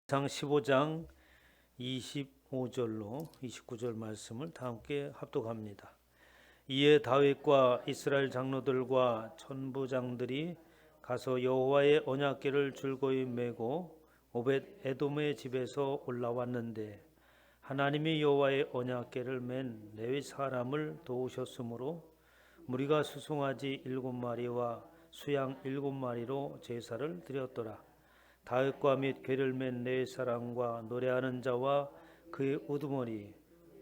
상 15장 25절로 29절 말씀을 다 함께 합독합니다. 이에 다윗과 이스라엘 장로들과 천부장들이 가서 여호와의 언약궤를 줄거이 메고 오벳 에돔의 집에서 올라왔는데 하나님이 여호와의 언약궤를 맨 레위 사람을 도우셨으므로 무리가 수송아지 7마리와 수양 7마리로 제사를 드렸더라. 다윗과 및 궤를 맨 네 사람과 노래하는 자와 그의 우두머리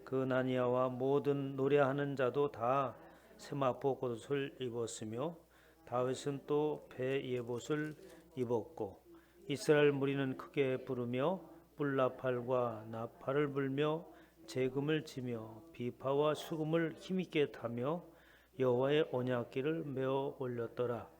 그 나니아와 모든 노래하는 자도 다 세마포 겉옷을 입었으며 다윗은 또 배 예봇을 입었고 이스라엘 무리는 크게 부르며 뿔나팔과 나팔을 불며 재금을 치며 비파와 수금을 힘있게 타며 여호와의 언약궤를 메어 올렸더라.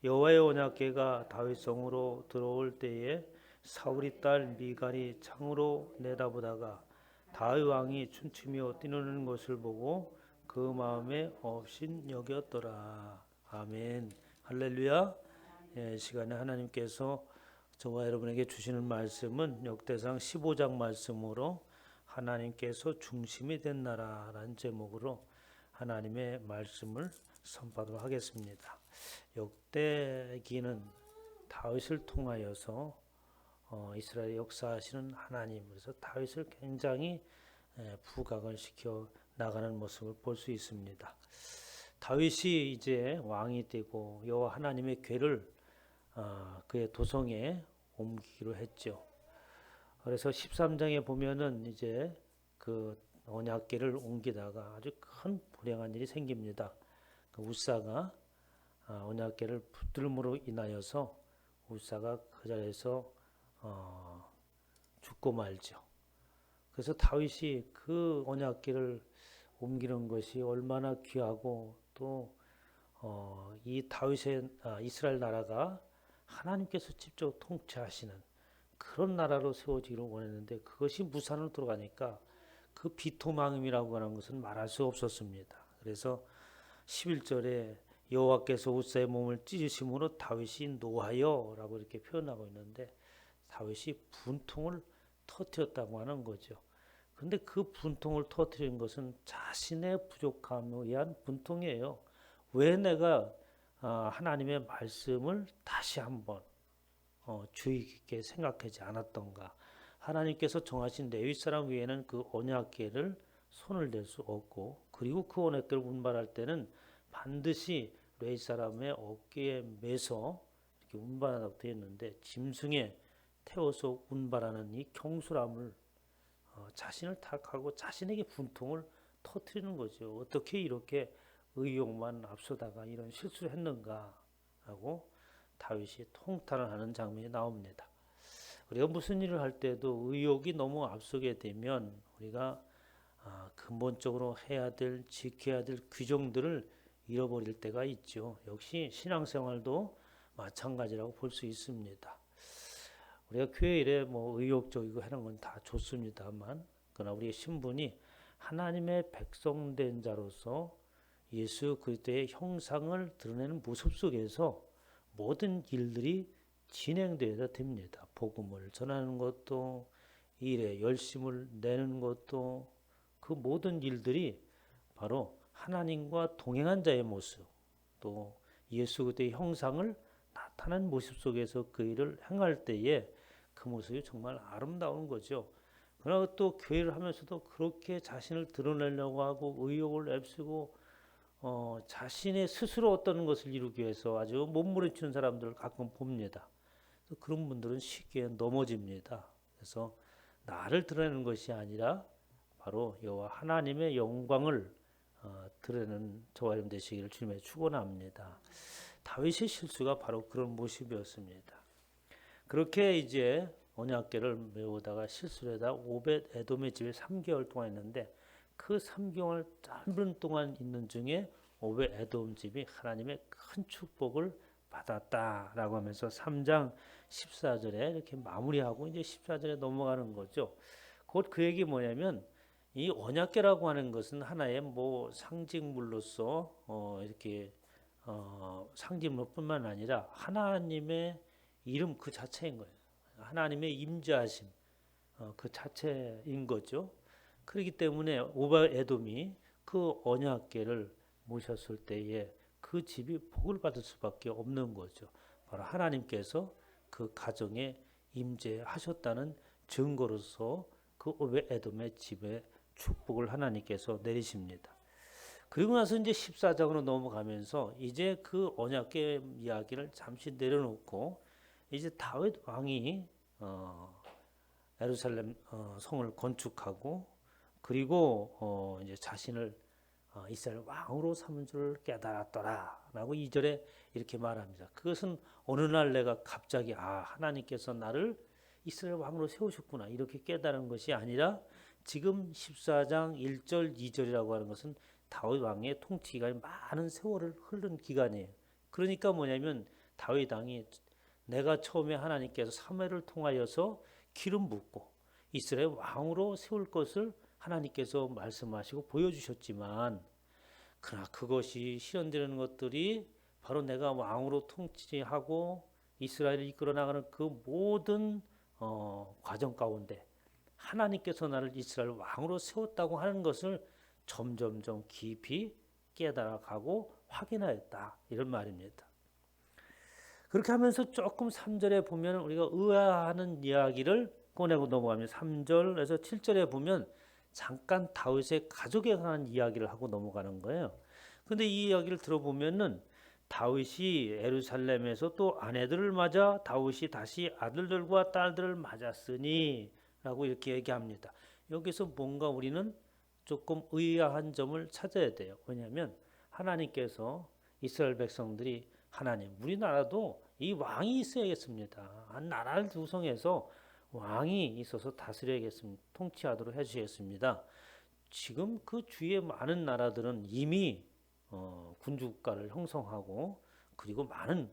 여호와의 언약궤가 다윗성으로 들어올 때에 사울의 딸 미갈이 창으로 내다보다가 다윗 왕이 춤추며 뛰노는 것을 보고 그 마음에 업신여겼더라. 아멘. 할렐루야. 시간에 하나님께서 저와 여러분에게 주시는 말씀은 역대상 15장 말씀으로 하나님께서 중심이 된 나라라는 제목으로 하나님의 말씀을 선포하도록 하겠습니다. 역대기는 다윗을 통하여서 이스라엘 역사하시는 하나님, 그래서 다윗을 굉장히 부각을 시켜 나가는 모습을 볼 수 있습니다. 다윗이 이제 왕이 되고 여호와 하나님의 궤를 그의 도성에 옮기기로 했죠. 그래서 13장에 보면은 이제 그 언약궤를 옮기다가 아주 큰 불행한 일이 생깁니다. 그 우사가 언약궤를 붙들므로 인하여서 우사가 그 자리에서 죽고 말죠. 그래서 다윗이 그 언약궤를 옮기는 것이 얼마나 귀하고 또 이 다윗의 이스라엘 나라가 하나님께서 직접 통치하시는 그런 나라로 세워지기를 원했는데 그것이 무산으로 들어가니까 그 비토망음이라고 하는 것은 말할 수 없었습니다. 그래서 11절에 여호와께서 우사의 몸을 찢으심으로 다윗이 노하여라고 이렇게 표현하고 있는데 다윗이 분통을 터뜨렸다고 하는 거죠. 근데 그 분통을 터뜨린 것은 자신의 부족함에 의한 분통이에요. 왜 내가 하나님의 말씀을 다시 한번 주의 깊게 생각하지 않았던가. 하나님께서 정하신 레위 사람 위에는 그 언약궤를 손을 댈 수 없고 그리고 그 언약궤를 운반할 때는 반드시 레위 사람의 어깨에 매서 이렇게 운반하다고 되어 있는데 짐승에 태워서 운반하는 이 경솔함을 자신을 탓하고 자신에게 분통을 터뜨리는 거죠. 어떻게 이렇게 의욕만 앞서다가 이런 실수를 했는가 하고 다윗이 통탄을 하는 장면이 나옵니다. 우리가 무슨 일을 할 때도 의욕이 너무 앞서게 되면 우리가 근본적으로 해야 될, 지켜야 될 규정들을 잃어버릴 때가 있죠. 역시 신앙생활도 마찬가지라고 볼 수 있습니다. 우리가 교회 일에 의욕적이고 하는 건 다 좋습니다만, 그러나 우리의 신분이 하나님의 백성된 자로서 예수 그리스도의 형상을 드러내는 모습 속에서 모든 일들이 진행되어야 됩니다. 복음을 전하는 것도 일에 열심을 내는 것도 그 모든 일들이 바로 하나님과 동행한 자의 모습 또 예수 그리스도의 형상을 나타낸 모습 속에서 그 일을 행할 때에 그 모습이 정말 아름다운 거죠. 그러나 또 교회를 하면서도 그렇게 자신을 드러내려고 하고 의욕을 애쓰고 자신의 스스로 어떤 것을 이루기 위해서 아주 몸부림치는 사람들을 가끔 봅니다. 그런 분들은 쉽게 넘어집니다. 그래서 나를 드러내는 것이 아니라 바로 여호와 하나님의 영광을 드러내는 저와 여러분 되시기를 주님의 축원합니다. 다윗의 실수가 바로 그런 모습이었습니다. 그렇게 이제 언약궤를 메우다가 실수를 하다 오벳 에돔의 집에 3개월 동안 있는데 그 3개월 짧은 동안 있는 중에 오벳 에돔 집이 하나님의 큰 축복을 받았다라고 하면서 3장 14절에 이렇게 마무리하고 이제 14절에 넘어가는 거죠. 곧 그 얘기 뭐냐면 이 언약궤라고 하는 것은 하나의 상징물로서 이렇게 상징물뿐만 아니라 하나님의 이름 그 자체인 거예요. 하나님의 임재하심 그 자체인 거죠. 그렇기 때문에 오벳에돔이 그 언약궤를 모셨을 때에 그 집이 복을 받을 수밖에 없는 거죠. 바로 하나님께서 그 가정에 임재하셨다는 증거로서 그 오벳에돔의 집에 축복을 하나님께서 내리십니다. 그리고 나서 이제 14장으로 넘어가면서 이제 그 언약궤 이야기를 잠시 내려놓고 이제 다윗 왕이 예루살렘 성을 건축하고 그리고 이제 자신을 이스라엘 왕으로 삼은 줄 깨달았더라라고 2절에 이렇게 말합니다. 그것은 어느 날 내가 갑자기 하나님께서 나를 이스라엘 왕으로 세우셨구나 이렇게 깨달은 것이 아니라 지금 14장 1절 2절이라고 하는 것은 다윗 왕의 통치 기간이 많은 세월을 흐른 기간이에요. 그러니까 뭐냐면 다윗 왕이 내가 처음에 하나님께서 사무엘을 통하여서 기름 붓고 이스라엘 왕으로 세울 것을 하나님께서 말씀하시고 보여주셨지만 그러나 그것이 실현되는 것들이 바로 내가 왕으로 통치하고 이스라엘을 이끌어 나가는 그 모든 과정 가운데 하나님께서 나를 이스라엘 왕으로 세웠다고 하는 것을 점점점 깊이 깨달아가고 확인하였다 이런 말입니다. 그렇게 하면서 조금 3절에 보면 우리가 의아하는 이야기를 꺼내고 넘어가면 3절에서 7절에 보면 잠깐 다윗의 가족에 관한 이야기를 하고 넘어가는 거예요. 근데 이 이야기를 들어보면은 다윗이 예루살렘에서 또 아내들을 맞아 다윗이 다시 아들들과 딸들을 맞았으니 라고 이렇게 얘기합니다. 여기서 뭔가 우리는 조금 의아한 점을 찾아야 돼요. 왜냐하면 하나님께서 이스라엘 백성들이 하나님 우리나라도 이 왕이 있어야겠습니다. 한 나라를 구성해서 왕이 있어서 다스려야겠습니다. 통치하도록 해주시겠습니다. 지금 그 주위에 많은 나라들은 이미 군주국가를 형성하고 그리고 많은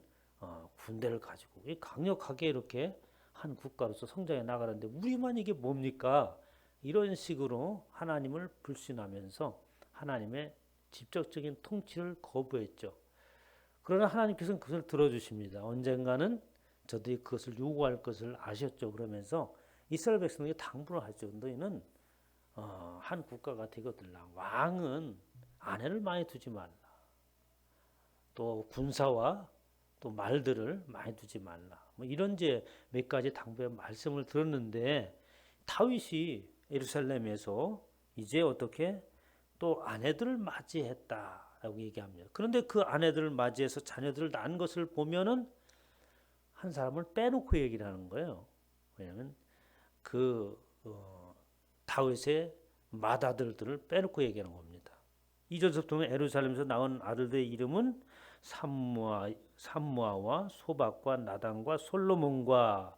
군대를 가지고 강력하게 이렇게 한 국가로서 성장해 나가는데 우리만 이게 뭡니까? 이런 식으로 하나님을 불신하면서 하나님의 직접적인 통치를 거부했죠. 그러나 하나님께서는 그것을 들어주십니다. 언젠가는 저들이 그것을 요구할 것을 아셨죠. 그러면서 이스라엘 백성에게 당부를 하죠. 너희는 한 국가가 되거들라. 왕은 아내를 많이 두지 말라. 또 군사와 또 말들을 많이 두지 말라. 뭐 이런 이제 몇 가지 당부의 말씀을 들었는데 다윗이 예루살렘에서 이제 어떻게 또 아내들을 맞이했다라고 얘기합니다. 그런데 그 아내들을 맞이해서 자녀들을 낳은 것을 보면은 한 사람을 빼놓고 얘기를 하는 거예요. 왜냐하면 그 다윗의 맏아들들을 빼놓고 얘기하는 겁니다. 2절부터 보면 예루살렘에서 낳은 아들들의 이름은 삼무아와 소박과 나단과 솔로몬과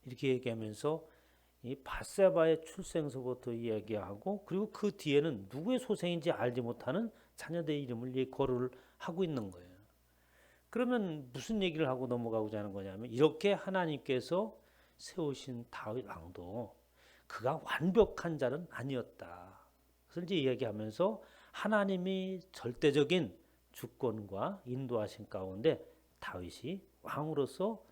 이렇게 얘기하면서 이 밧세바의 출생서부터 이야기하고 그리고 그 뒤에는 누구의 소생인지 알지 못하는 자녀들의 이름을 거론을 하고 있는 거예요. 그러면 무슨 얘기를 하고 넘어가고자 하는 거냐면 이렇게 하나님께서 세우신 다윗 왕도 그가 완벽한 자는 아니었다. 그래서 이제 이야기하면서 하나님이 절대적인 주권과 인도하신 가운데 다윗이 왕으로서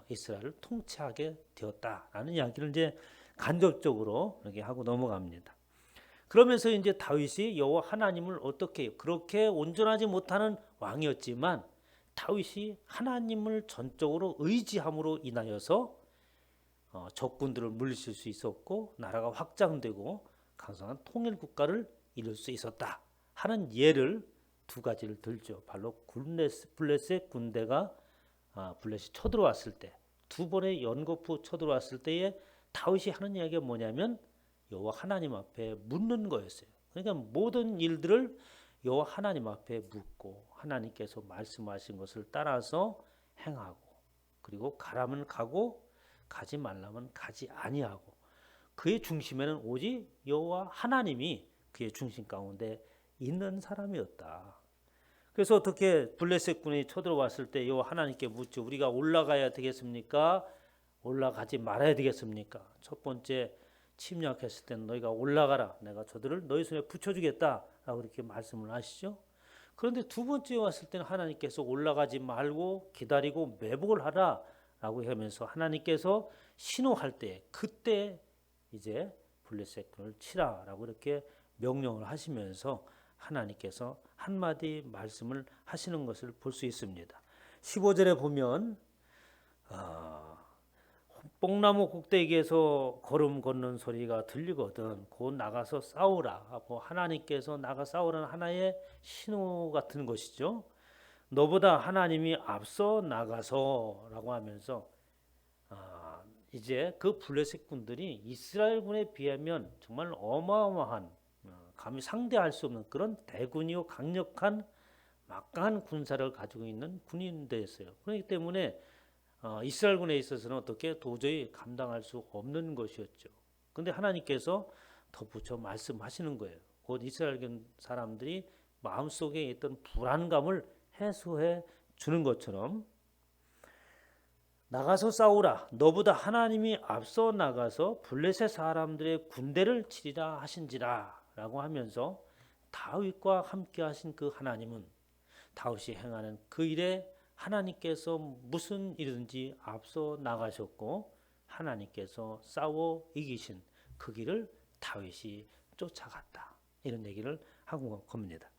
이스라엘을 통치하게 되었다라는 이야기를 이제 간접적으로 이렇게 하고 넘어갑니다. 그러면서 이제 다윗이 여호와 하나님을 어떻게 그렇게 온전하지 못하는 왕이었지만 다윗이 하나님을 전적으로 의지함으로 인하여서 적군들을 물리칠 수 있었고 나라가 확장되고 강성한 통일 국가를 이룰 수 있었다 하는 예를 두 가지를 들죠. 바로 블레셋 군대가 블레셋이 쳐들어왔을 때 두 번의 연거푸 쳐들어왔을 때에 다윗이 하는 이야기가 뭐냐면 여호와 하나님 앞에 묻는 거였어요. 그러니까 모든 일들을 여호와 하나님 앞에 묻고 하나님께서 말씀하신 것을 따라서 행하고 그리고 가라면 가고 가지 말라면 가지 아니하고 그의 중심에는 오직 여호와 하나님이 그의 중심 가운데 있는 사람이었다. 그래서 어떻게 블레셋 군이 쳐들어왔을 때 여호와 하나님께 묻죠. 우리가 올라가야 되겠습니까? 올라가지 말아야 되겠습니까? 첫 번째 침략했을 때는 너희가 올라가라. 내가 저들을 너희 손에 붙여주겠다라고 이렇게 말씀을 하시죠. 그런데 두 번째 왔을 때는 하나님께서 올라가지 말고 기다리고 매복을 하라 라고 하면서 하나님께서 신호할 때 그때 이제 블레셋군을 치라라고 이렇게 명령을 하시면서 하나님께서 한마디 말씀을 하시는 것을 볼 수 있습니다. 15절에 보면 뽕나무 꼭대기에서 걸음 걷는 소리가 들리거든 곧 나가서 싸우라. 하나님께서 나가 싸우라는 하나의 신호 같은 것이죠. 너보다 하나님이 앞서 나가서라고 하면서 이제 그 블레셋 군들이 이스라엘 군에 비하면 정말 어마어마한 감히 상대할 수 없는 그런 대군이요 강력한 막강한 군사를 가지고 있는 군인들이었어요. 그렇기 때문에 이스라엘 군에 있어서는 어떻게 도저히 감당할 수 없는 것이었죠. 그런데 하나님께서 덧붙여 말씀하시는 거예요. 곧 이스라엘 사람들이 마음속에 있던 불안감을 해소해 주는 것처럼 나가서 싸우라. 너보다 하나님이 앞서 나가서 블레셋 사람들의 군대를 치리라 하신지라 라고 하면서 다윗과 함께 하신 그 하나님은 다윗이 행하는 그 일에 하나님께서 무슨 일이든지 앞서 나가셨고 하나님께서 싸워 이기신 그 길을 다윗이 쫓아갔다. 이런 얘기를 하고 겁니다.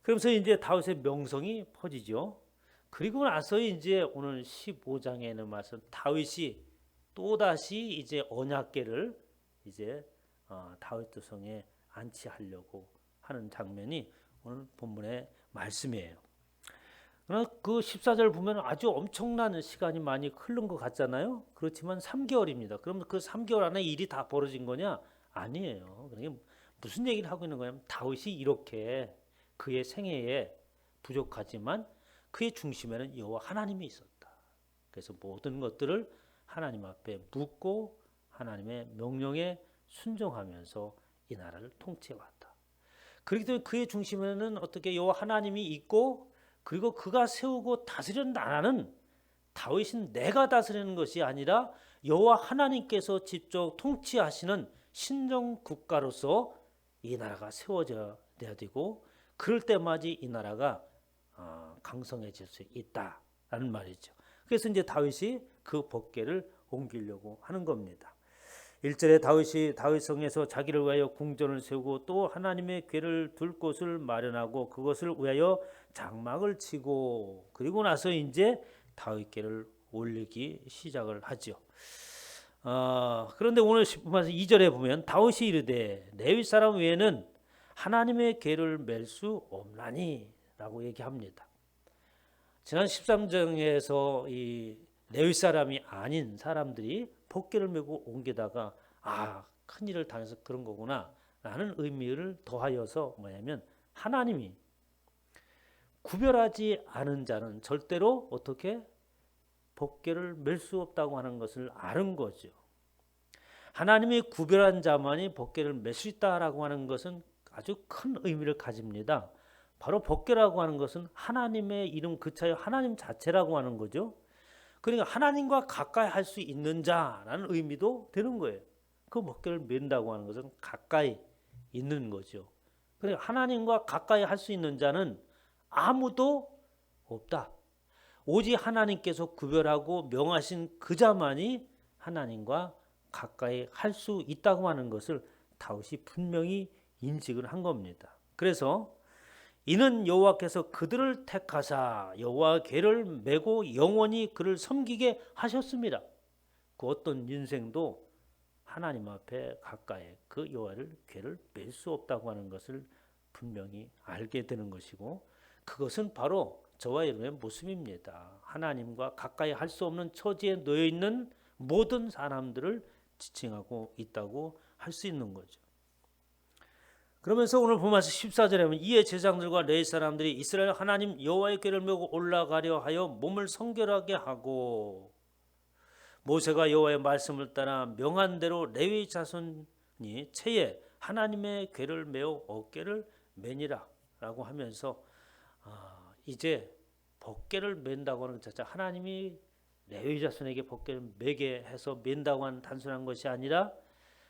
그러면서 이제 다윗의 명성이 퍼지죠. 그리고 나서 이제 오늘 15장에는 말씀 다윗이 또다시 이제 언약궤를 이제 다윗 도성에 안치하려고 하는 장면이 오늘 본문의 말씀이에요. 그러나 그 14절 보면 아주 엄청난 시간이 많이 흐른 것 같잖아요. 그렇지만 3개월입니다. 그러면 그 3개월 안에 일이 다 벌어진 거냐? 아니에요. 그러니까 무슨 얘기를 하고 있는 거냐면 다윗이 이렇게 그의 생애에 부족하지만 그의 중심에는 여호와 하나님이 있었다. 그래서 모든 것들을 하나님 앞에 묻고 하나님의 명령에 순종하면서 이 나라를 통치해왔다. 그렇기 때문에 그의 중심에는 어떻게 여호와 하나님이 있고 그리고 그가 세우고 다스리는 나라는 다윗은 내가 다스리는 것이 아니라 여호와 하나님께서 직접 통치하시는 신정 국가로서 이 나라가 세워져야 되고 그럴 때마다 이 나라가 강성해질 수 있다라는 말이죠. 그래서 이제 다윗이 그 법궤를 옮기려고 하는 겁니다. 1절에 다윗이 다윗성에서 자기를 위하여 궁전을 세우고 또 하나님의 궤를 둘 곳을 마련하고 그것을 위하여 장막을 치고 그리고 나서 이제 다윗궤를 올리기 시작을 하죠. 그런데 오늘 2절에 보면 다윗이 이르되 레위 사람 외에는 하나님의 궤를 맬 수 없나니 라고 얘기합니다. 지난 13장에서 이 레위 사람이 아닌 사람들이 법궤를 메고 옮기다가 큰일을 당해서 그런 거구나 라는 의미를 더하여서 뭐냐면 하나님이 구별하지 않은 자는 절대로 어떻게 법궤를 맬 수 없다고 하는 것을 아는 거죠. 하나님이 구별한 자만이 법궤를 맬 수 있다라고 하는 것은 아주 큰 의미를 가집니다. 바로 법궤라고 하는 것은 하나님의 이름 그 차에 하나님 자체라고 하는 거죠. 그러니까 하나님과 가까이 할 수 있는 자라는 의미도 되는 거예요. 그 법궤를 맨다고 하는 것은 가까이 있는 거죠. 그러니까 하나님과 가까이 할 수 있는 자는 아무도 없다. 오직 하나님께서 구별하고 명하신 그 자만이 하나님과 가까이 할 수 있다고 하는 것을 다윗이 분명히 인식을 한 겁니다. 그래서 이는 여호와께서 그들을 택하사 여호와 궤를 메고 영원히 그를 섬기게 하셨습니다. 그 어떤 인생도 하나님 앞에 가까이 그 여호와를 궤를 맬 수 없다고 하는 것을 분명히 알게 되는 것이고 그것은 바로 저와 여러분의 모습입니다. 하나님과 가까이 할 수 없는 처지에 놓여 있는 모든 사람들을 지칭하고 있다고 할 수 있는 거죠. 그러면서 오늘 보면서 14절에 보면 이에 제사장들과 레위 사람들이 이스라엘 하나님 여호와의 궤를 메고 올라가려 하여 몸을 성결하게 하고 모세가 여호와의 말씀을 따라 명한 대로 레위 자손이 채에 하나님의 궤를 메어 어깨를 매니라 라고 하면서 이제 법궤를 맨다고 하는 것 자체 하나님이 레위 자손에게 법궤를 매게 해서 맨다고 하는 단순한 것이 아니라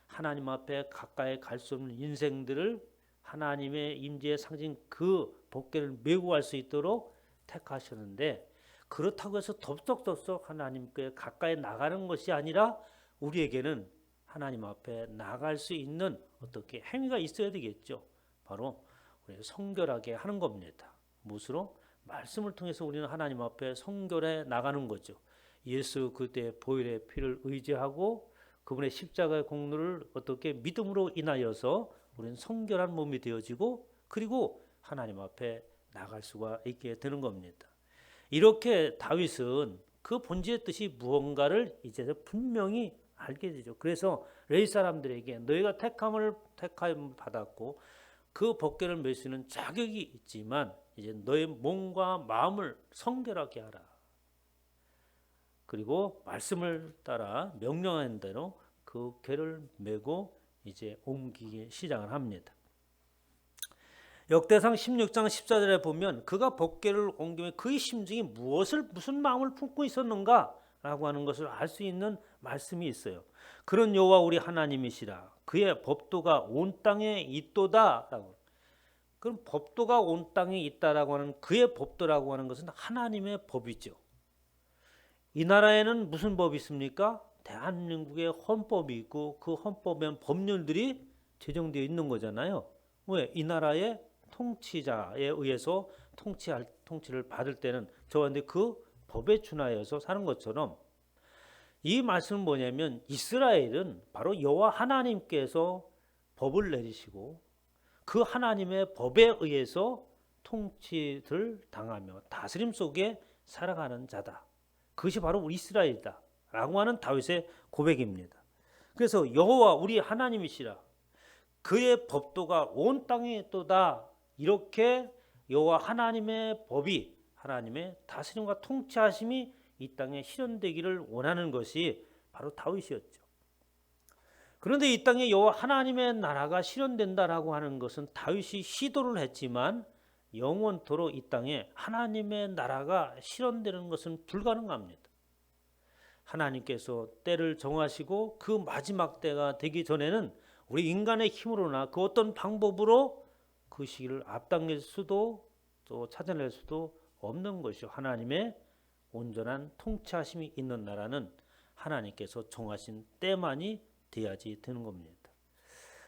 하나님 앞에 가까이 갈 수 없는 인생들을 하나님의 임재의 상징 그 법궤를 메고 갈 수 있도록 택하셨는데 그렇다고 해서 덥석덥석 하나님께 가까이 나가는 것이 아니라 우리에게는 하나님 앞에 나갈 수 있는 어떻게 행위가 있어야 되겠죠. 바로 우리 성결하게 하는 겁니다. 무엇으로? 말씀을 통해서 우리는 하나님 앞에 성결해 나가는 거죠. 예수 그때 보혈의 피를 의지하고 그분의 십자가의 공로를 어떻게 믿음으로 인하여서 우리는 성결한 몸이 되어지고 그리고 하나님 앞에 나갈 수가 있게 되는 겁니다. 이렇게 다윗은 그 본질의 뜻이 무언가를 이제 분명히 알게 되죠. 그래서 레위 사람들에게 너희가 택함을 받았고 그 법궤를 맬 수 있는 자격이 있지만 이제 너의 몸과 마음을 성결하게 하라. 그리고 말씀을 따라 명령한 대로 그 궤를 메고 이제 옮기기 시작을 합니다. 역대상 16장 14절에 보면 그가 법궤를 옮기며 그의 심정이 무슨 마음을 품고 있었는가라고 하는 것을 알 수 있는 말씀이 있어요. 그런 여호와 우리 하나님이시라 그의 법도가 온 땅에 있도다라고. 그럼 법도가 온 땅에 있다라고 하는 그의 법도라고 하는 것은 하나님의 법이죠. 이 나라에는 무슨 법이 있습니까? 대한민국의 헌법이 있고 그 헌법에는 법률들이 제정되어 있는 거잖아요. 왜? 이 나라의 통치자에 의해서 통치를 받을 때는 저와 그 법에 준하여서 사는 것처럼 이 말씀은 뭐냐면 이스라엘은 바로 여호와 하나님께서 법을 내리시고 그 하나님의 법에 의해서 통치를 당하며 다스림 속에 살아가는 자다. 그것이 바로 우리 이스라엘이다 라고 하는 다윗의 고백입니다. 그래서 여호와 우리 하나님이시라 그의 법도가 온 땅에 있도다. 이렇게 여호와 하나님의 법이 하나님의 다스림과 통치하심이 이 땅에 실현되기를 원하는 것이 바로 다윗이었죠. 그런데 이 땅에 여호와 하나님의 나라가 실현된다라고 하는 것은 다윗이 시도를 했지만 영원토록 이 땅에 하나님의 나라가 실현되는 것은 불가능합니다. 하나님께서 때를 정하시고 그 마지막 때가 되기 전에는 우리 인간의 힘으로나 그 어떤 방법으로 그 시기를 앞당길 수도 또 찾아낼 수도 없는 것이요. 하나님의 온전한 통치하심이 있는 나라는 하나님께서 정하신 때만이 돼야지 되는 겁니다.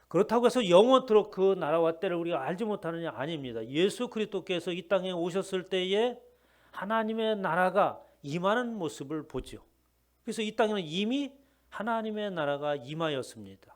그렇다고 해서 영원토록 그 나라와 때를 우리가 알지 못하느냐? 아닙니다. 예수 그리스도께서 이 땅에 오셨을 때에 하나님의 나라가 임하는 모습을 보죠. 그래서 이 땅에는 이미 하나님의 나라가 임하였습니다.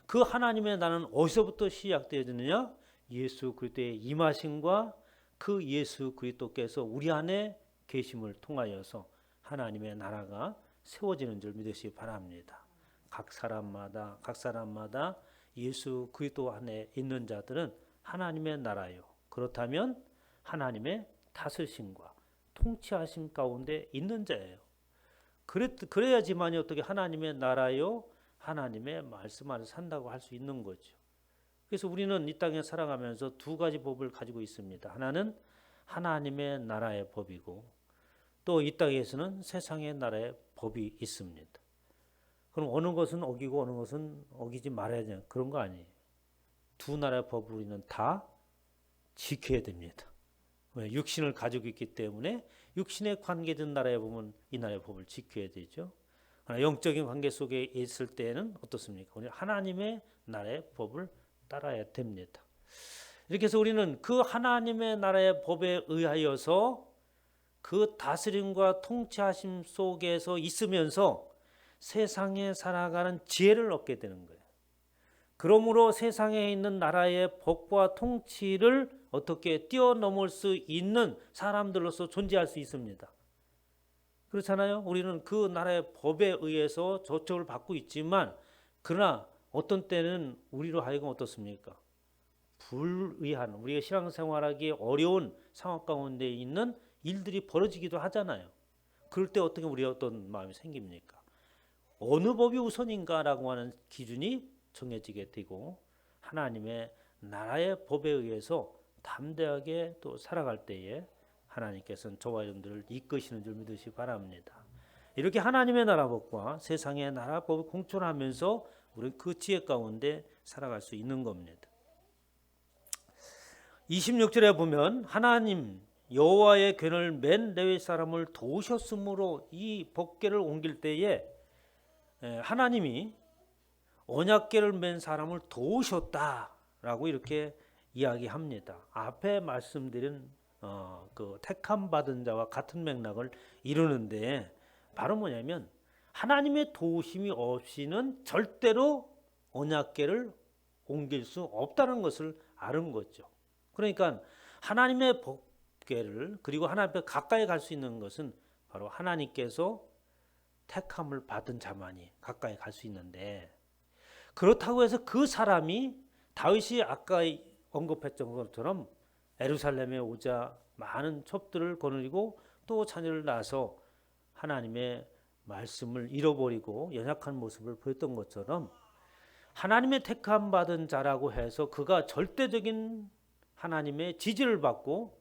그 하나님의 나라는 어디서부터 시작되어지느냐? 예수 그리스도의 임하심과 그 예수 그리스도께서 우리 안에 계심을 통하여서 하나님의 나라가 세워지는 줄 믿으시기 바랍니다. 각 사람마다 예수 그리스도 안에 있는 자들은 하나님의 나라요. 그렇다면 하나님의 다스리심과 통치하심 가운데 있는 자예요. 그래야지만이 어떻게 하나님의 나라요, 하나님의 말씀 안에 산다고 할 수 있는 거죠. 그래서 우리는 이 땅에 살아가면서 두 가지 법을 가지고 있습니다. 하나는 하나님의 나라의 법이고 또 이 땅에서는 세상의 나라의 법이 있습니다. 그럼 어느 것은 어기고 어느 것은 어기지 말아야 되는 그런 거 아니에요. 두 나라의 법을 우리는 다 지켜야 됩니다. 왜? 육신을 가지고 있기 때문에 육신에 관계된 나라에 보면 이 나라의 법을 지켜야 되죠. 영적인 관계 속에 있을 때는 어떻습니까? 우리 하나님의 나라의 법을 따라야 됩니다. 이렇게 해서 우리는 그 하나님의 나라의 법에 의하여서 그 다스림과 통치하심 속에서 있으면서 세상에 살아가는 지혜를 얻게 되는 거예요. 그러므로 세상에 있는 나라의 법과 통치를 어떻게 뛰어넘을 수 있는 사람들로서 존재할 수 있습니다. 그렇잖아요. 우리는 그 나라의 법에 의해서 조처를 받고 있지만 그러나 어떤 때는 우리로 하여금 어떻습니까? 불의한 우리가 신앙생활하기 어려운 상황 가운데 있는 일들이 벌어지기도 하잖아요. 그럴 때 어떻게 우리가 어떤 마음이 생깁니까? 어느 법이 우선인가라고 하는 기준이 정해지게 되고 하나님의 나라의 법에 의해서 담대하게 또 살아갈 때에 하나님께서는 저와 여러분들을 이끄시는 줄 믿으시기 바랍니다. 이렇게 하나님의 나라 법과 세상의 나라 법을 공존하면서 우리는 그 지혜 가운데 살아갈 수 있는 겁니다. 26절에 보면 하나님 여호와의 궤를 맨 레위 사람을 도우셨으므로 이 법궤를 옮길 때에 하나님이 언약궤를 맨 사람을 도우셨다라고 이렇게 이야기합니다. 앞에 말씀드린 그 택함 받은 자와 같은 맥락을 이루는데 바로 뭐냐면 하나님의 도우심이 없이는 절대로 언약궤를 옮길 수 없다는 것을 아는 거죠. 그러니까 하나님의 법궤를 그리고 하나님 앞에 가까이 갈 수 있는 것은 바로 하나님께서 택함을 받은 자만이 가까이 갈 수 있는데, 그렇다고 해서 그 사람이 다윗이 아까 언급했던 것처럼 예루살렘에 오자 많은 첩들을 거느리고 또 자녀를 낳아서 하나님의 말씀을 잃어버리고 연약한 모습을 보였던 것처럼 하나님의 택함 받은 자라고 해서 그가 절대적인 하나님의 지지를 받고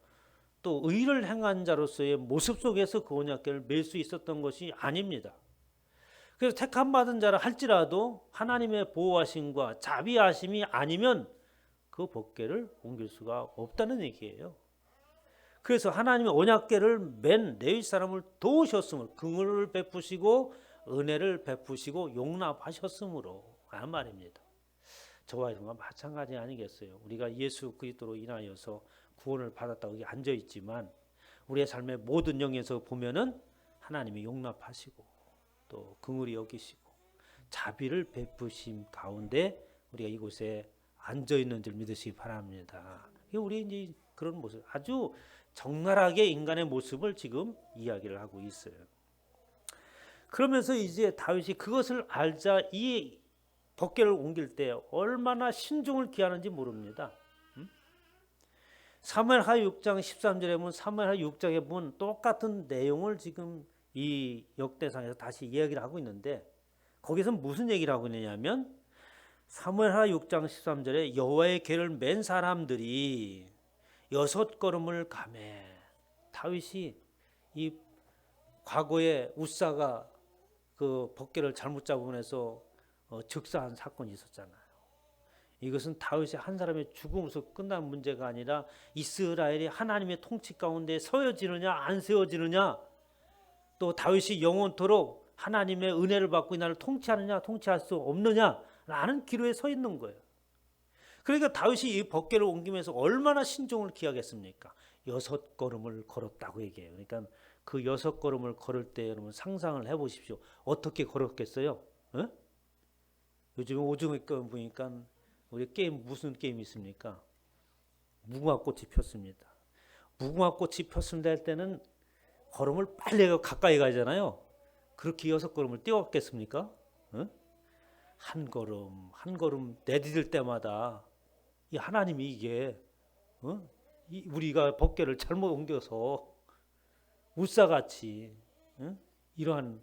또 의를 행한 자로서의 모습 속에서 그 언약궤를 맬 수 있었던 것이 아닙니다. 그래서 택함 받은 자라 할지라도 하나님의 보호하심과 자비하심이 아니면 그 법궤를 옮길 수가 없다는 얘기예요. 그래서 하나님의 언약궤를 맨 레위 사람을 도우셨으므로, 긍휼을 베푸시고 은혜를 베푸시고 용납하셨으므로 하는 말입니다. 저와 여러분과 마찬가지 아니겠어요? 우리가 예수 그리스도로 인하여서 구원을 받았다고 여기 앉아 있지만 우리의 삶의 모든 영역에서 보면은 하나님이 용납하시고 또 긍휼히 여기시고 자비를 베푸심 가운데 우리가 이곳에 앉아 있는 줄 믿으시기 바랍니다. 우리 이제 그런 모습, 아주 적나라하게 인간의 모습을 지금 이야기를 하고 있어요. 그러면서 이제 다윗이 그것을 알자 이 법궤를 옮길 때 얼마나 신중을 기하는지 모릅니다. 사무엘하 6장 13절에 보면 사무엘하 6장에 보면 똑같은 내용을 지금 이 역대상에서 다시 이야기를 하고 있는데 거기서 무슨 얘기를 하고 있느냐면 사무엘하 6장 13절에 여호와의 궤를 맨 사람들이 6걸음을 가매. 다윗이 이 과거에 우사가 그 법궤를 잘못 잡으면서 즉사한 사건이 있었잖아요. 이것은 다윗의 한 사람의 죽음으로서 끝난 문제가 아니라 이스라엘이 하나님의 통치 가운데 서여지느냐 안 세워지느냐, 또 다윗이 영원토록 하나님의 은혜를 받고 이 나라를 통치하느냐 통치할 수 없느냐라는 기로에 서 있는 거예요. 그러니까 다윗이 이 법궤를 옮기면서 얼마나 신중을 기하겠습니까? 6걸음을 걸었다고 얘기해요. 그러니까 그 6걸음을 걸을 때 여러분 상상을 해보십시오. 어떻게 걸었겠어요? 요즘 오징어 게임 보니까 우리 게임 무슨 게임이 있습니까? 무궁화꽃이 폈습니다. 무궁화꽃이 폈습니다 할 때는 걸음을 빨리 가까이 가잖아요. 그렇게 6걸음을 뛰었겠습니까? 한 걸음 한 걸음 내디딜 때마다 이 하나님이 이게 우리가 법궤를 잘못 옮겨서 우사같이 이러한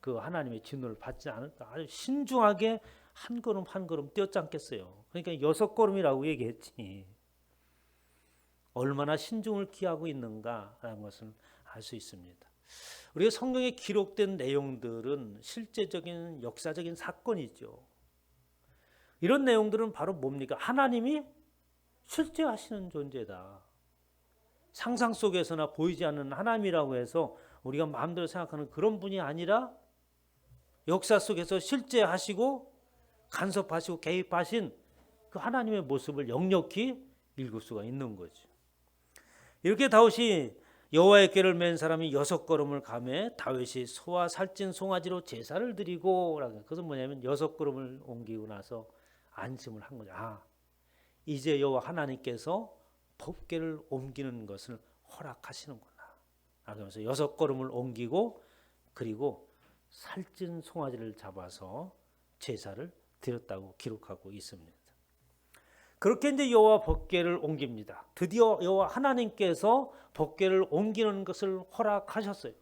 그 하나님의 진노를 받지 않을까, 아주 신중하게 한 걸음 한 걸음 뛰었지 않겠어요. 그러니까 6걸음이라고 얘기했지. 얼마나 신중을 기하고 있는가라는 것을 알 수 있습니다. 우리가 성경에 기록된 내용들은 실제적인 역사적인 사건이죠. 이런 내용들은 바로 뭡니까? 하나님이 실제 하시는 존재다. 상상 속에서나 보이지 않는 하나님이라고 해서 우리가 마음대로 생각하는 그런 분이 아니라 역사 속에서 실제 하시고 간섭하시고 개입하신 그 하나님의 모습을 역력히 읽을 수가 있는 거죠. 이렇게 다윗이 여호와의 궤를 맨 사람이 6걸음을 가매 다윗이 소와 살찐 송아지로 제사를 드리고, 그것은 뭐냐면 6걸음을 옮기고 나서 안심을 한 거죠. 이제 여호와 하나님께서 법궤를 옮기는 것을 허락하시는구나. 그러면서 6걸음을 옮기고 그리고 살찐 송아지를 잡아서 제사를 드렸다고 기록하고 있습니다. 그렇게 이제 여호와 법궤를 옮깁니다. 드디어 여호와 하나님께서 법궤를 옮기는 것을 허락하셨어요.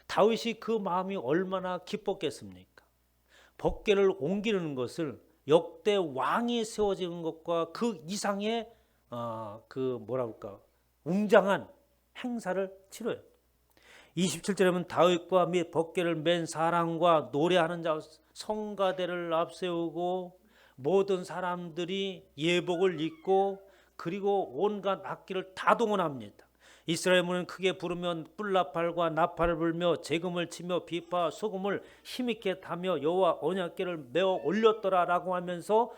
다윗이 그 마음이 얼마나 기뻤겠습니까? 법궤를 옮기는 것을 역대 왕이 세워지는 것과 그 이상의 웅장한 행사를 치러요. 27절에 보면 다윗과 및 법궤를 맨 사람과 노래하는 자 성가대를 앞세우고 모든 사람들이 예복을 입고 그리고 온갖 악기를 다 동원합니다. 이스라엘 문은 크게 부르며 뿔나팔과 나팔을 불며 재금을 치며 비파 소금을 힘있게 타며 여호와 언약궤를 메어 올렸더라라고 하면서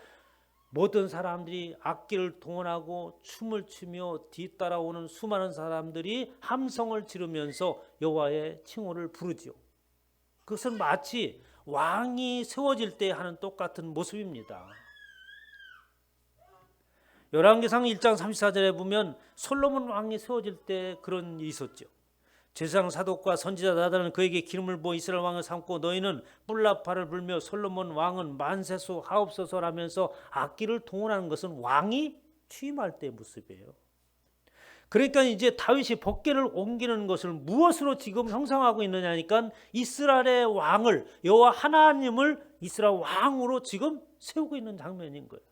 모든 사람들이 악기를 동원하고 춤을 추며 뒤따라오는 수많은 사람들이 함성을 지르면서 여호와의 칭호를 부르지요. 그것은 마치 왕이 세워질 때 하는 똑같은 모습입니다. 열왕기상 1장 34절에 보면 솔로몬 왕이 세워질 때 그런 일이 있었죠. 제사장 사독과 선지자 나단은 그에게 기름을 부어 이스라엘 왕을 삼고 너희는 뿔나팔을 불며 솔로몬 왕은 만세수 하옵소서라면서 악기를 동원하는 것은 왕이 취임할 때의 모습이에요. 그러니까 이제 다윗이 법궤를 옮기는 것을 무엇으로 지금 형상하고 있느냐니까 이스라엘의 왕을 여호와 하나님을 이스라엘 왕으로 지금 세우고 있는 장면인 거예요.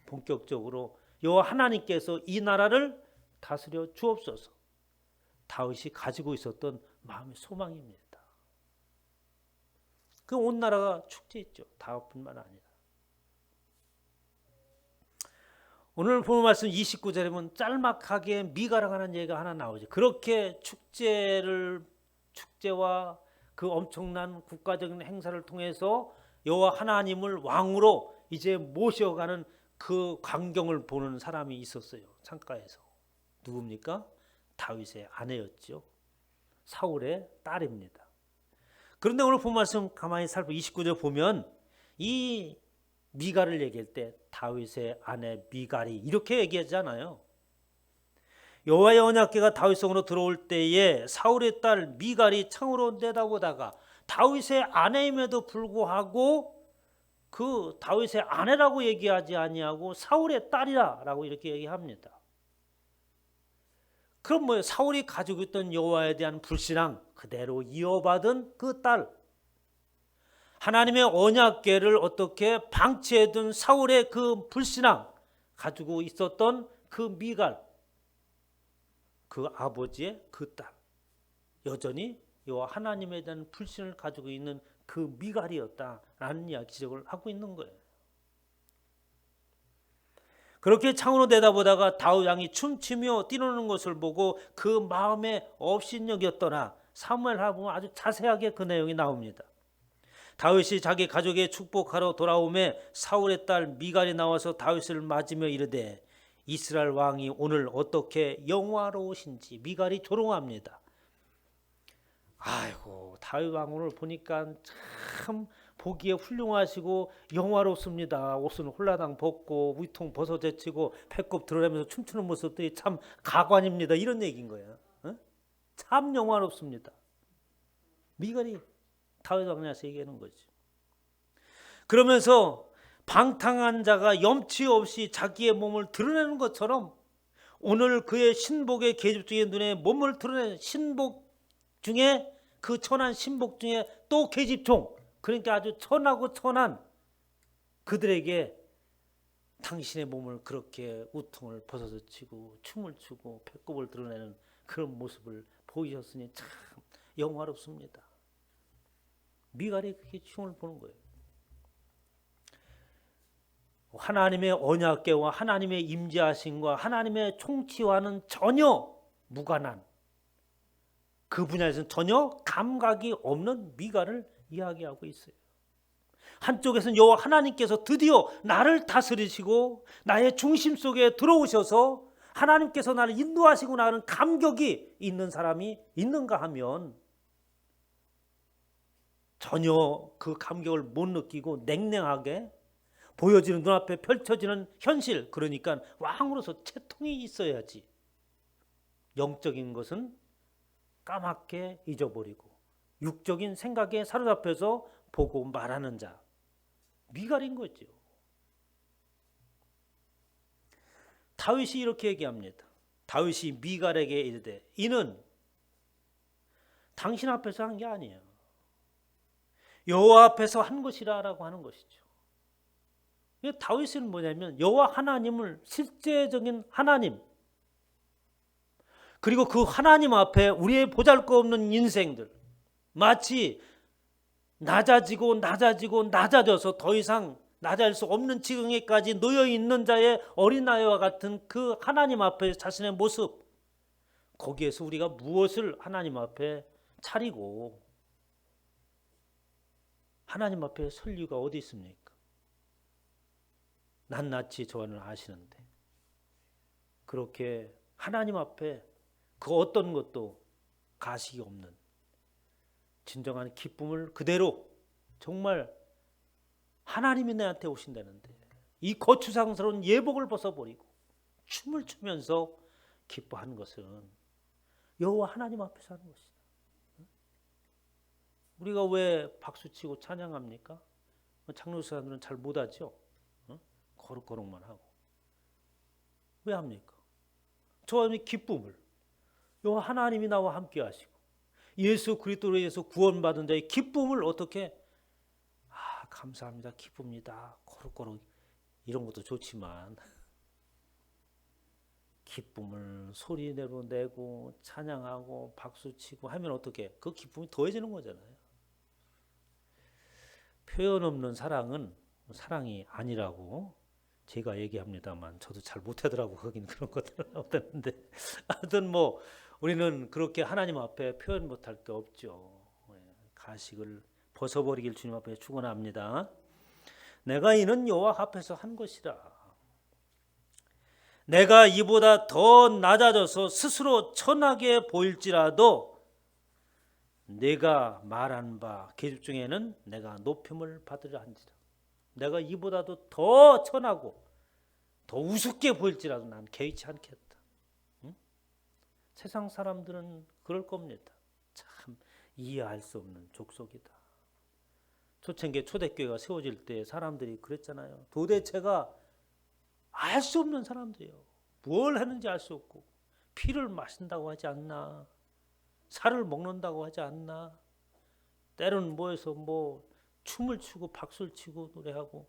본격적으로 여호와 하나님께서 이 나라를 다스려 주옵소서. 다윗이 가지고 있었던 마음의 소망입니다. 그 온 나라가 축제했죠. 다윗뿐만 아니라. 오늘 본 말씀 29절에 보면 짤막하게 미가라고 하는 얘기가 하나 나오죠. 그렇게 축제와 그 엄청난 국가적인 행사를 통해서 여호와 하나님을 왕으로 이제 모셔가는 그 광경을 보는 사람이 있었어요. 창가에서. 누굽니까? 다윗의 아내였죠. 사울의 딸입니다. 그런데 오늘 본 말씀 가만히 살펴 29절 보면 이 미갈을 얘기할 때 다윗의 아내 미갈이 이렇게 얘기하잖아요. 여호와의 언약궤가 다윗성으로 들어올 때에 사울의 딸 미갈이 창으로 내다보다가 다윗의 아내임에도 불구하고 그 다윗의 아내라고 얘기하지 아니하고 사울의 딸이라고 이렇게 얘기합니다. 그럼 뭐예요? 사울이 가지고 있던 여호와에 대한 불신앙 그대로 이어받은 그 딸. 하나님의 언약궤를 어떻게 방치해둔 사울의 그 불신앙 가지고 있었던 그 미갈. 그 아버지의 그 딸. 여전히 여호와 하나님에 대한 불신을 가지고 있는 그 미갈이었다라는 이야기 지적을 하고 있는 거예요. 그렇게 창으로 내다보다가 다윗 왕이 춤추며 뛰노는 것을 보고 그 마음에 업신여겼더라. 사무엘하 보면 아주 자세하게 그 내용이 나옵니다. 다윗이 자기 가족의 축복하러 돌아오매 사울의 딸 미갈이 나와서 다윗을 맞으며 이르되 이스라엘 왕이 오늘 어떻게 영화로우신지. 미갈이 조롱합니다. 아이고 다윗 왕 오늘 보니까 참 보기에 훌륭하시고 영화롭습니다. 옷은 홀라당 벗고 위통 벗어 제치고 배꼽 드러내면서 춤추는 모습들이 참 가관입니다. 이런 얘기인 거예요. 참 영화롭습니다. 미갈이 다윗 왕한테 얘기하는 거지. 그러면서 방탕한 자가 염치 없이 자기의 몸을 드러내는 것처럼 오늘 그의 신복의 계집 중에 눈에 몸을 드러내는 신복 중에 그 천한 신복 중에 또 계집종, 그러니까 아주 천하고 천한 그들에게 당신의 몸을 그렇게 우통을 벗어서 치고 춤을 추고 배꼽을 드러내는 그런 모습을 보이셨으니 참 영화롭습니다. 미갈이 그렇게 춤을 보는 거예요. 하나님의 언약궤와 하나님의 임재하심과 하나님의 통치와는 전혀 무관한 그 분야에서는 전혀 감각이 없는 미갈을 이야기하고 있어요. 한쪽에서는 여호와 하나님께서 드디어 나를 다스리시고 나의 중심 속에 들어오셔서 하나님께서 나를 인도하시고 나는 감격이 있는 사람이 있는가 하면 전혀 그 감격을 못 느끼고 냉랭하게 보여지는 눈앞에 펼쳐지는 현실, 그러니까 왕으로서 채통이 있어야지. 영적인 것은 까맣게 잊어버리고 육적인 생각에 사로잡혀서 보고 말하는 자, 미갈인 거죠. 다윗이 이렇게 얘기합니다. 다윗이 미갈에게 이르되 이는 당신 앞에서 한 게 아니에요. 여호와 앞에서 한 것이라라고 하는 것이죠. 다윗은 뭐냐면 여호와 하나님을 실제적인 하나님, 그리고 그 하나님 앞에 우리의 보잘것없는 인생들, 마치 낮아지고 낮아져서 더 이상 낮아질 수 없는 지경에까지 놓여 있는 자의 어린아이와 같은 그 하나님 앞에 자신의 모습, 거기에서 우리가 무엇을 하나님 앞에 차리고 하나님 앞에 설 이유가 어디 있습니까? 낱낱이 저는 아시는데 그렇게 하나님 앞에 그 어떤 것도 가식이 없는 진정한 기쁨을 그대로 정말 하나님이 내한테 오신다는데 이 거추장스러운 예복을 벗어버리고 춤을 추면서 기뻐하는 것은 여호와 하나님 앞에서 하는 것이다. 우리가 왜 박수치고 찬양합니까? 창조 사람들은 잘 못하죠. 거룩거룩만 하고. 왜 합니까? 저와 기쁨을 여호와 하나님이 나와 함께 하시고 예수 그리스도로 인해서 구원받은 자의 기쁨을 어떻게 감사합니다. 기쁩니다. 거룩거룩 이런 것도 좋지만 기쁨을 소리내로 내고 찬양하고 박수치고 하면 어떻게 그 기쁨이 더해지는 거잖아요. 표현 없는 사랑은 사랑이 아니라고 제가 얘기합니다만 저도 잘 못하더라고 거기는 그런 것들은 없다는데 하여튼 뭐 우리는 그렇게 하나님 앞에 표현 못할 게 없죠. 가식을 벗어버리길 주님 앞에 축원합니다. 내가 이는 여호와 앞에서 한 것이라. 내가 이보다 더 낮아져서 스스로 천하게 보일지라도 내가 말한 바 계집 중에는 내가 높임을 받으려 한지라. 내가 이보다도 더 천하고 더 우습게 보일지라도 난 개의치 않겠다. 응? 세상 사람들은 그럴 겁니다. 참 이해할 수 없는 족속이다. 초창기 초대교회가 세워질 때 사람들이 그랬잖아요. 도대체가 알 수 없는 사람들이에요. 뭘 하는지 알 수 없고 피를 마신다고 하지 않나, 살을 먹는다고 하지 않나, 때로는 모여서 뭐 춤을 추고 박수를 치고 노래하고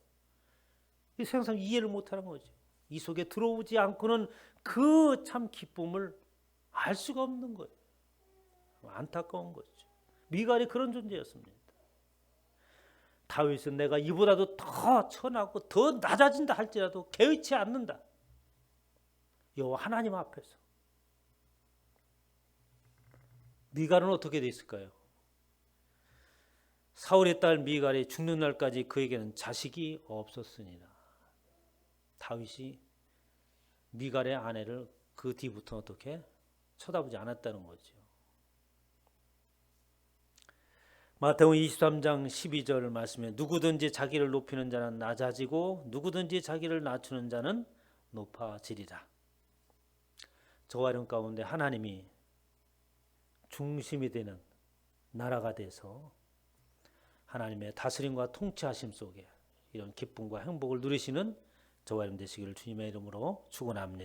이 세상 사람 이해를 못하는 거죠. 이 속에 들어오지 않고는 그 참 기쁨을 알 수가 없는 거예요. 안타까운 거죠. 미갈이 그런 존재였습니다. 다윗은 내가 이보다도 더 천하고 더 낮아진다 할지라도 개의치 않는다. 여호와 하나님 앞에서. 미갈은 어떻게 됐을까요? 사울의 딸 미갈이 죽는 날까지 그에게는 자식이 없었으니라. 다윗이 미갈의 아내를 그 뒤부터 어떻게 쳐다보지 않았다는 거죠. 마태복음 23장 12절 말씀에 누구든지 자기를 높이는 자는 낮아지고 누구든지 자기를 낮추는 자는 높아지리라. 저와 여러분 가운데 하나님이 중심이 되는 나라가 돼서 하나님의 다스림과 통치하심 속에 이런 기쁨과 행복을 누리시는 저와 여러분 되시기를 주님의 이름으로 축원합니다.